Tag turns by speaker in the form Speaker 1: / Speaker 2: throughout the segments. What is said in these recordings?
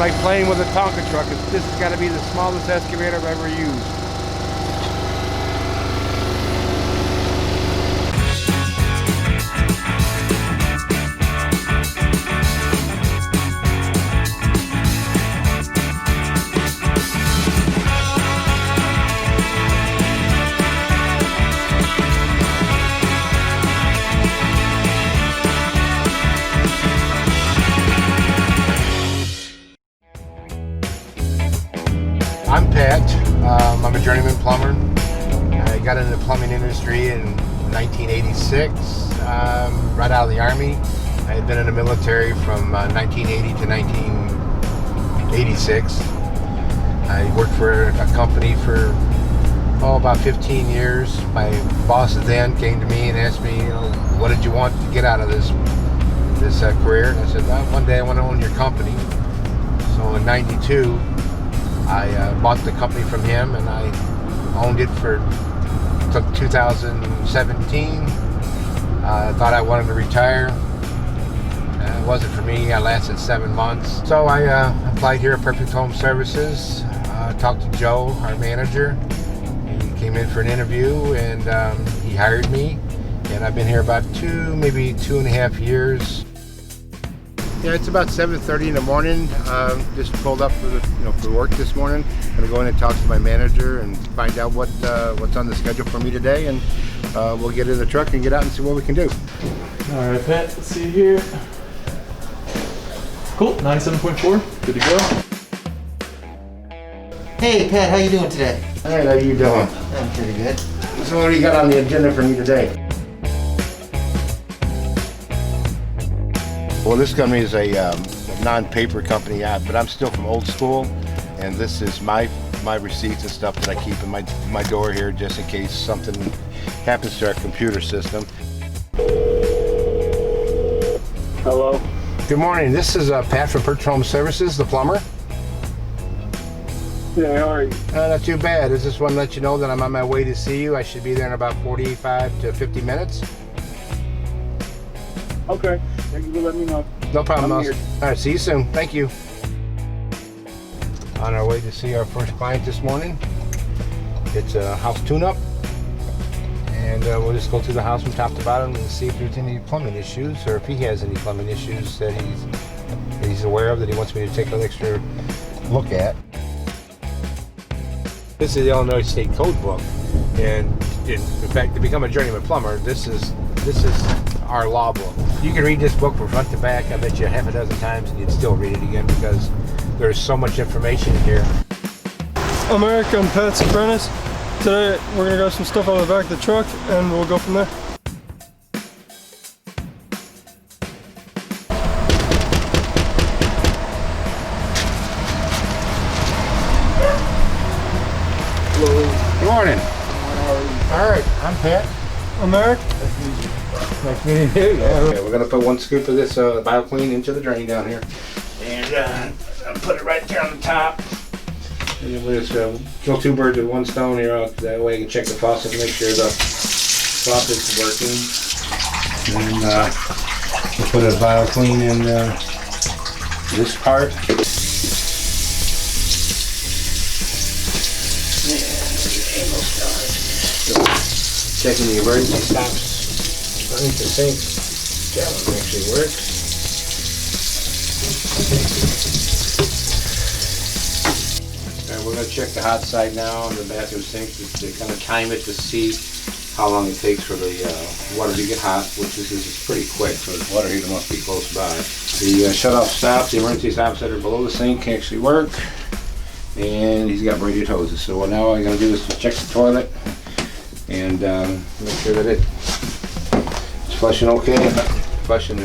Speaker 1: like playing with a Tonka truck. This has got to be the smallest excavator I've ever used. I'm Pat. I'm a journeyman plumber. I got into the plumbing industry in 1986, right out of the Army. I had been in the military from 1980 to 1986. I worked for a company for about 15 years. My boss then came to me and asked me, what did you want to get out of this career? And I said, well, one day I want to own your company. So in '92, I bought the company from him, and I owned it for 2017. I thought I wanted to retire. It wasn't for me. I lasted 7 months. So I applied here at Perfect Home Services. Talked to Joe, our manager. He came in for an interview, and he hired me. And I've been here about maybe 2.5 years. Yeah, it's about 7:30 in the morning. Just pulled up for work this morning. I'm gonna go in and talk to my manager and find out what's on the schedule for me today, and we'll get in the truck and get out and see what we can do.
Speaker 2: All right, Pat. Let's see here. Cool. 97.4. Good to go.
Speaker 3: Hey, Pat. How you doing today?
Speaker 1: Hey, how you doing?
Speaker 3: I'm pretty good.
Speaker 1: So what do you got on the agenda for me today? Well, this company is a non-paper company, but I'm still from old school, and this is my receipts and stuff that I keep in my door here just in case something happens to our computer system.
Speaker 4: Hello?
Speaker 1: Good morning. This is Pat from Perfect Home Services, the plumber.
Speaker 4: Yeah, how are you?
Speaker 1: Not too bad. I just want to let you know that I'm on my way to see you. I should be there in about 45 to 50 minutes.
Speaker 4: Okay. Thank you for letting me know.
Speaker 1: No problem,
Speaker 4: I'm
Speaker 1: Mouse.
Speaker 4: here.
Speaker 1: All right, see you soon. Thank you. On our way to see our first client this morning. It's a house tune-up, and we'll just go through the house from top to bottom and see if there's any plumbing issues, or if he has any plumbing issues that he's aware of that he wants me to take an extra look at. This is the Illinois State Code book, and in fact, to become a journeyman plumber, this is our law book. You can read this book from front to back, I bet you half a dozen times, and you'd still read it again because there's so much information in here.
Speaker 5: I'm Eric, I'm Pat's apprentice. Today we're gonna grab some stuff out of the back of the truck and we'll go from there.
Speaker 1: Good morning. All right, I'm Pat.
Speaker 5: I'm Eric.
Speaker 1: Nice meeting you. Yeah. Okay, we're gonna put one scoop of this BioClean into the drain down here, and I'll put it right there on the top. And then we'll just kill two birds with one stone here. That way I can check the faucet and make sure the faucet's working. And then we'll put a BioClean in this part. Checking the emergency stops underneath the sink. That one actually works. Alright, we're going to check the hot side now on the bathroom sink to kind of time it to see how long it takes for the water to get hot, which is pretty quick, so the water heater must be close by. The shut-off stops, the emergency stops that are below the sink actually work, and he's got braided hoses. So what now I'm going to do is to check the toilet and make sure that it's flushing okay, flushing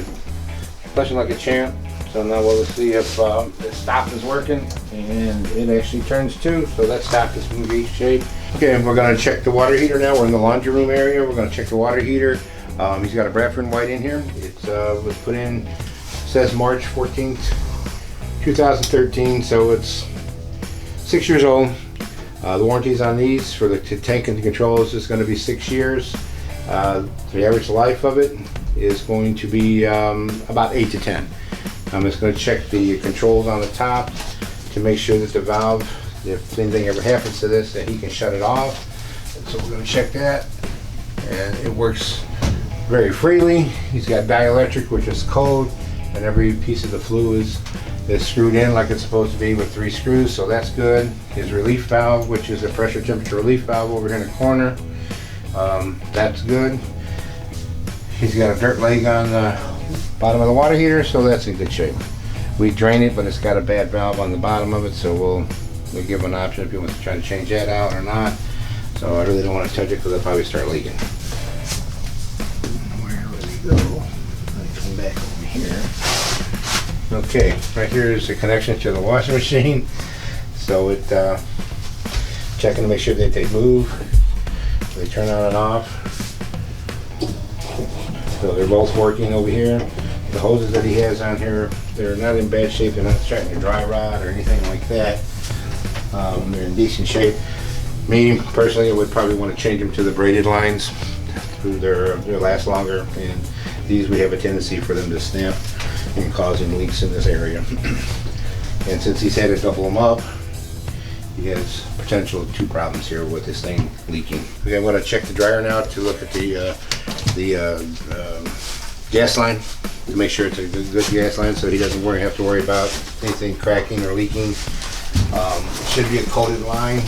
Speaker 1: like a champ. So now we'll see if the stop is working, and it actually turns too, so that stop is in great shape. Okay, and we're going to check the water heater now. We're in the laundry room area. We're going to check the water heater. He's got a Bradford white in here. It was put in, says March 14th, 2013, so it's 6 years old. The warranties on these for the tank and the controls is going to be 6 years. The average life of it is going to be about 8 to 10. I'm just going to check the controls on the top to make sure that the valve, if anything ever happens to this, that he can shut it off. And so we're going to check that, and it works very freely. He's got dielectric, which is code, and every piece of the flue is screwed in like it's supposed to be with 3 screws, so that's good. His relief valve, which is a pressure temperature relief valve over here in the corner, that's good. He's got a dirt leg on the bottom of the water heater, so that's in good shape. We drain it, but it's got a bad valve on the bottom of it, so we'll give him an option if he wants to try to change that out or not. So I really don't want to touch it because it'll probably start leaking. Where would he go? Let me come back over here. Okay, right here is the connection to the washing machine. So it checking to make sure that they move. They turn on and off. So they're both working over here. The hoses that he has on here, they're not in bad shape. They're not starting to dry rot or anything like that. They're in decent shape. Me personally, I would probably want to change them to the braided lines. They'll last longer, and these we have a tendency for them to snap and causing leaks in this area. And since he's had to double them up, he has potential 2 problems here with this thing leaking. Okay, I'm going to check the dryer now to look at the gas line to make sure it's a good gas line, so he doesn't have to worry about anything cracking or leaking. It should be a coated line.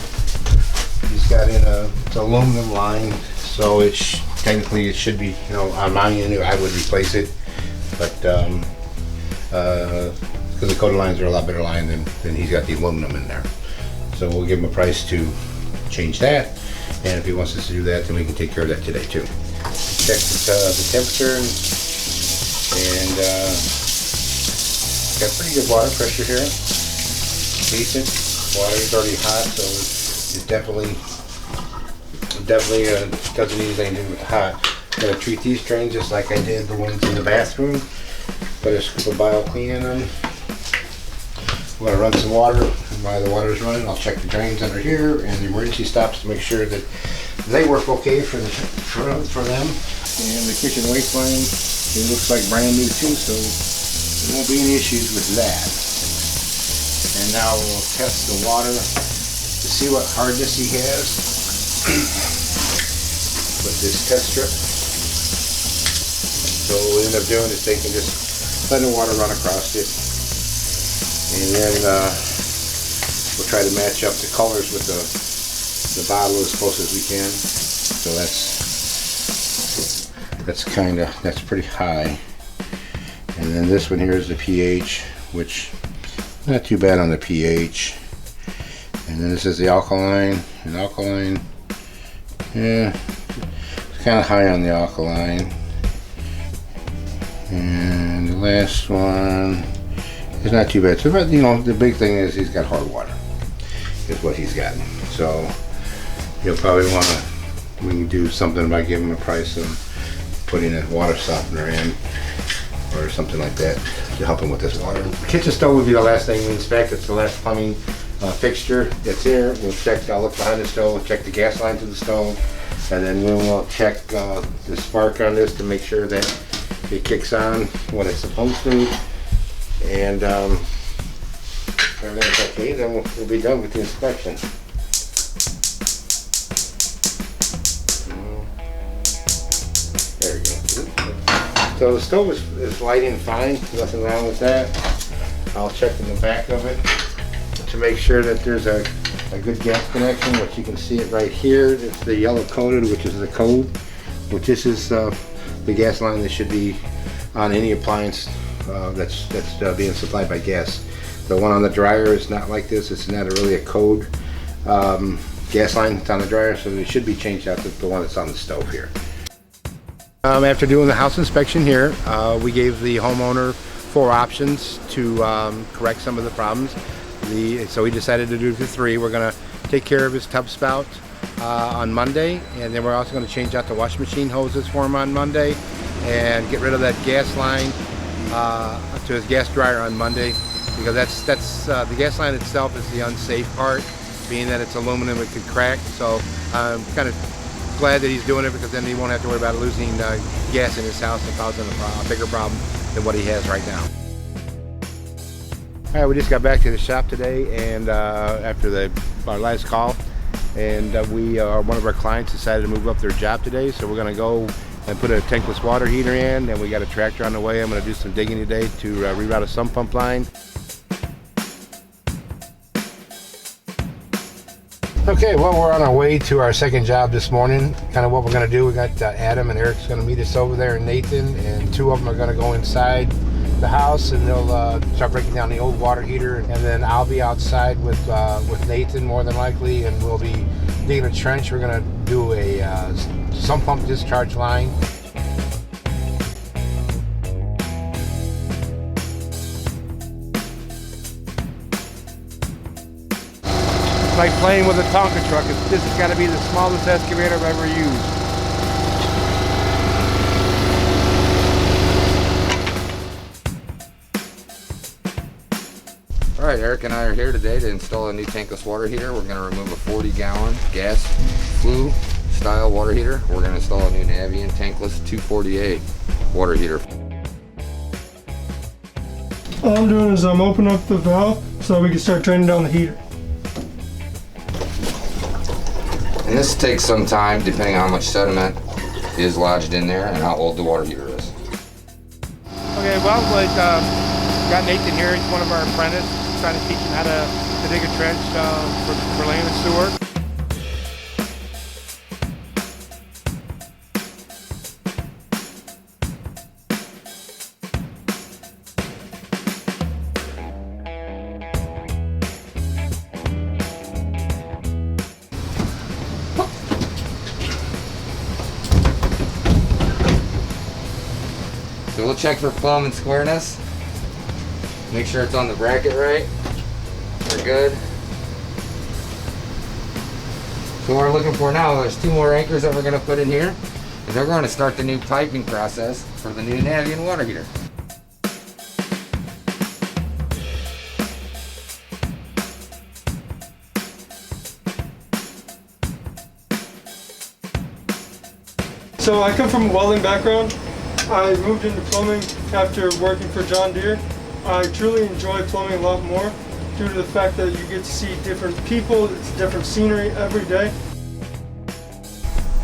Speaker 1: He's got in it's an aluminum line, so technically it should be, on my end I would replace it, but because the coated lines are a lot better line than he's got the aluminum in there. So we'll give him a price to change that, and if he wants us to do that, then we can take care of that today too. Check the temperature, and got pretty good water pressure here. Decent. Water is already hot, so it definitely doesn't need anything to do with the hot. I'm going to treat these drains just like I did the ones in the bathroom. Put a scoop of bio clean in them. I'm going to run some water, and while the water is running, I'll check the drains under here and the emergency stops to make sure that they work okay for them. And the kitchen waste line, it looks like brand new too, so there won't be any issues with that. And now we'll test the water to see what hardness he has with this test strip. So what we end up doing is taking just letting the water run across it, and then we'll try to match up the colors with the bottle as close as we can. So that's pretty high. And then this one here is the pH, which not too bad on the pH. And then this is the alkaline. And alkaline, yeah, it's kind of high on the alkaline. And the last one is not too bad. So, but the big thing is he's got hard water, is what he's got. So you'll probably want to, we can do something by giving him a price of putting a water softener in or something like that to help him with this water. The kitchen stove would be the last thing we inspect. It's the last plumbing fixture that's here. I'll look behind the stove, we'll check the gas line to the stove, and then we'll check the spark on this to make sure that it kicks on when it's supposed to. And if everything's okay, then we'll be done with the inspection. There we go. So the stove is lighting fine, nothing wrong with that. I'll check in the back of it to make sure that there's a good gas connection, which you can see it right here. It's the yellow coated, which is the code, which this is the gas line that should be on any appliance that's being supplied by gas. The one on the dryer is not like this. It's not really a code gas line that's on the dryer, so it should be changed out to the one that's on the stove here. After doing the house inspection here, we gave the homeowner 4 options to correct some of the problems. So we decided to do the 3. We're going to take care of his tub spout on Monday, and then we're also going to change out the washing machine hoses for him on Monday and get rid of that gas line to his gas dryer on Monday, because that's the gas line itself is the unsafe part, being that it's aluminum, it could crack. So I'm kind of glad that he's doing it, because then he won't have to worry about losing gas in his house and causing a bigger problem than what he has right now. All right, we just got back to the shop today, and after our last call, and one of our clients decided to move up their job today, so we're going to go and put a tankless water heater in, and we got a tractor on the way. I'm going to do some digging today to reroute a sump pump line. Okay, well, we're on our way to our second job this morning. Kind of what we're going to do, we got Adam and Eric's going to meet us over there, and Nathan, and two of them are going to go inside the house, and they'll start breaking down the old water heater, and then I'll be outside with Nathan more than likely, and we'll be digging a trench. We're going to do a sump pump discharge line. It's like playing with a Tonka truck. This has got to be the smallest excavator I've ever used. Alright, Eric and I are here today to install a new tankless water heater. We're going to remove a 40-gallon gas flue style water heater. We're going to install a new Navien tankless 248 water heater.
Speaker 5: All I'm doing is I'm opening up the valve so we can start draining down the heater.
Speaker 1: And this takes some time depending on how much sediment is lodged in there and how old the water heater is. Okay, well, got Nathan here. He's one of our apprentices. Trying to teach him how to dig a trench for laying the sewer. So we'll check for plumb and squareness. Make sure it's on the bracket right. We're good. So what we're looking for now, there's two more anchors that we're going to put in here, and they're going to start the new piping process for the new Navien water heater.
Speaker 5: So I come from a welding background. I moved into plumbing after working for John Deere. I truly enjoy plumbing a lot more due to the fact that you get to see different people, it's different scenery every day.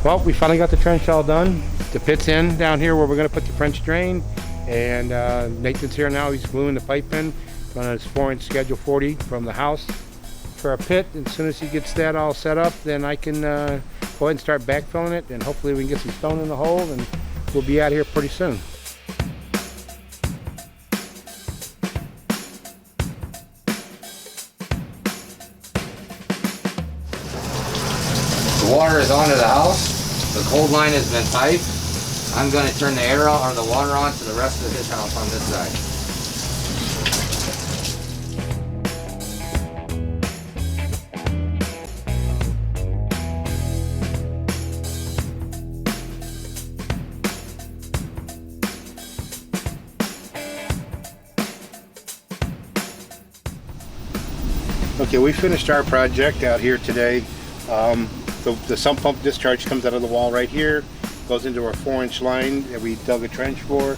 Speaker 5: Well, we finally got the trench all done. The pit's in down here where we're going to put the French drain, and Nathan's here now. He's gluing the pipe in on his 4-inch Schedule 40 from the house for our pit. And as soon as he gets that all set up, then I can go ahead and start backfilling it, and hopefully we can get some stone in the hole, and we'll be out here pretty soon. The water is onto the house. The cold line has been piped. I'm going to turn the air on, or the water on, to the rest of his house on this side. Okay, we finished our project out here today. The sump pump discharge comes out of the wall right here, goes into our 4-inch line that we dug a trench for,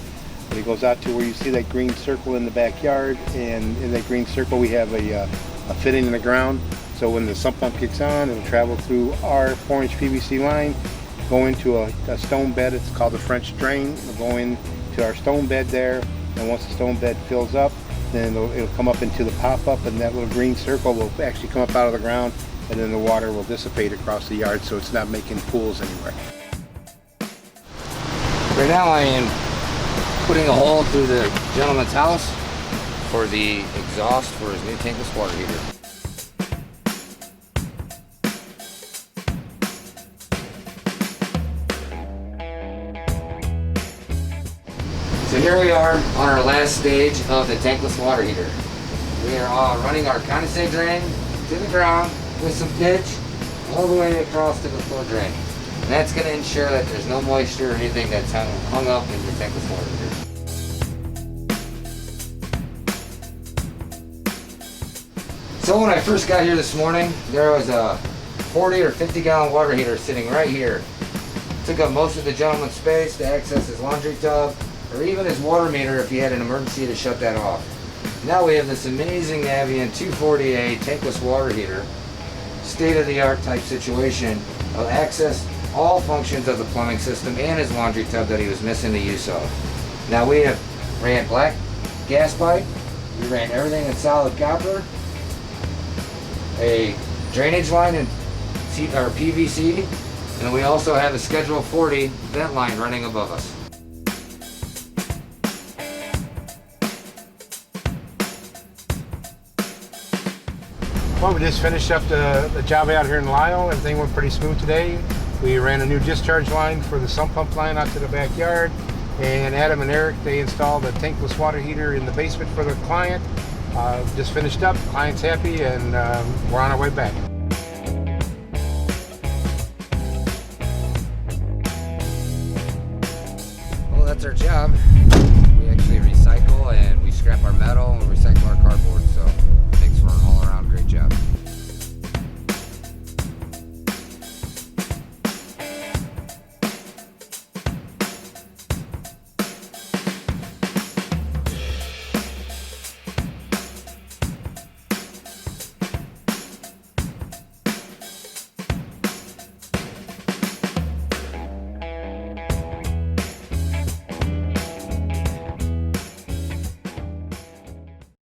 Speaker 5: and it goes out to where you see that green circle in the backyard, and in that green circle we have a fitting in the ground. So when the sump pump kicks on, it'll travel through our 4-inch PVC line, go into a stone bed. It's called the French drain. It'll go into our stone bed there, and once the stone bed fills up, then it'll come up into the pop-up, and that little green circle will actually come up out of the ground, and then the water will dissipate across the yard, so it's not making pools anywhere. Right now I am putting a hole through the gentleman's house for the exhaust for his new tankless water heater. So here we are on our last stage of the tankless water heater. We are running our condensate drain to the ground with some pitch all the way across to the floor drain. And that's going to ensure that there's no moisture or anything that's hung up in your tankless water heater. So when I first got here this morning, there was a 40 or 50 gallon water heater sitting right here. Took up most of the gentleman's space to access his laundry tub, or even his water meter if he had an emergency to shut that off.
Speaker 6: Now we have this amazing Avian 240A tankless water heater, state-of-the-art type situation. Will access all functions of the plumbing system and his laundry tub that he was missing the use of. Now we have ran black gas pipe, we ran everything in solid copper, a drainage line in PVC, and we also have a Schedule 40 vent line running above us.
Speaker 5: Well, we just finished up the job out here in Lyle. Everything went pretty smooth today. We ran a new discharge line for the sump pump line out to the backyard. And Adam and Eric, they installed a tankless water heater in the basement for the client. Just finished up, client's happy, and we're on our way back.
Speaker 6: Well, that's our job. We actually recycle and we scrap our metal and we recycle our cardboard, so